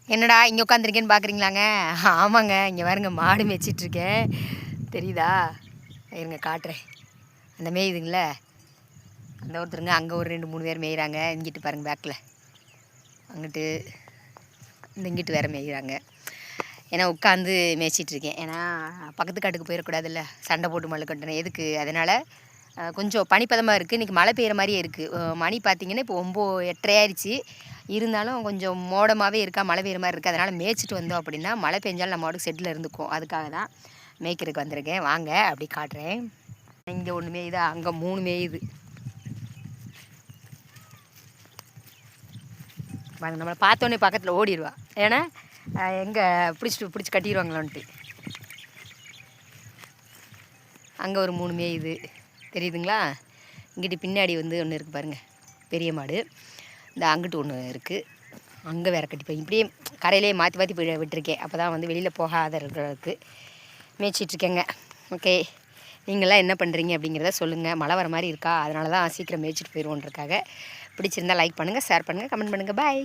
என்னடா இங்கே உட்காந்துருக்கேன்னு பார்க்குறீங்களாங்க? ஆமாங்க, இங்கே பாருங்க மாடு மேய்ச்சிட்ருக்கேன். தெரியுதா? இருங்க காட்டுறேன். அந்த மேயுதுங்கள அந்த ஒருத்தருங்க அங்கே ஒரு 2-3 பேர் மேய்கிறாங்க. இங்கிட்டு பாருங்கள் பேக்கில் அங்கிட்டு இங்கிட்டு வேறு மேய்கிறாங்க. ஏன்னா உட்காந்து மேய்ச்சிட்ருக்கேன். ஏன்னா பக்கத்து காட்டுக்கு போயிடக்கூடாதுல்ல, சண்டை போட்டு மல்லு கட்டணும் எதுக்கு. அதனால் கொஞ்சம் பனிப்பதமாக இருக்குது. இன்றைக்கி மழை பெய்கிற மாதிரியே இருக்குது. மணி பார்த்திங்கன்னா இப்போ 8:30 ஆயிடுச்சு. இருந்தாலும் கொஞ்சம் மோடமாகவே இருக்கா, மழை பெய்கிற மாதிரி இருக்குது. அதனால் மேய்ச்சிட்டு வந்தோம் அப்படின்னா மழை பெஞ்சாலும் நம்ம மாட்டுக்கு செட்டில் இருந்துக்கும். அதுக்காக தான் மேய்க்கிறதுக்கு வந்திருக்கேன். வாங்க அப்படி காட்டுறேன். இங்கே ஒன்று மேயுது, அங்கே 3 மேயுது. வாங்க, நம்மளை பார்த்தோன்னே பக்கத்தில் ஓடிடுவா. ஏன்னா எங்கே பிடிச்சி கட்டிடுவாங்களோன்ட்டு. அங்கே ஒரு 3 மேயுது தெரியுதுங்களா? இங்கிட்டு பின்னாடி வந்து ஒன்று இருக்குது பாருங்கள், பெரிய மாடு. இந்த அங்கிட்டு ஒன்று இருக்குது, அங்கே வேறு கட்டிப்போம். இப்படியே கரையிலே மாற்றி மாற்றி போய் விட்டுருக்கேன். அப்போ தான் வந்து வெளியில் போகாத இருக்கிறதுக்கு மேய்ச்சிட்ருக்கேங்க. ஓகே, நீங்களாம் என்ன பண்ணுறீங்க அப்படிங்கிறத சொல்லுங்கள். மழை வர மாதிரி இருக்கா, அதனால தான் சீக்கிரம் மேய்ச்சிட்டு போயிடுவோன்றக்காக. பிடிச்சிருந்தால் லைக் பண்ணுங்கள், ஷேர் பண்ணுங்கள், கமெண்ட் பண்ணுங்கள். பாய்.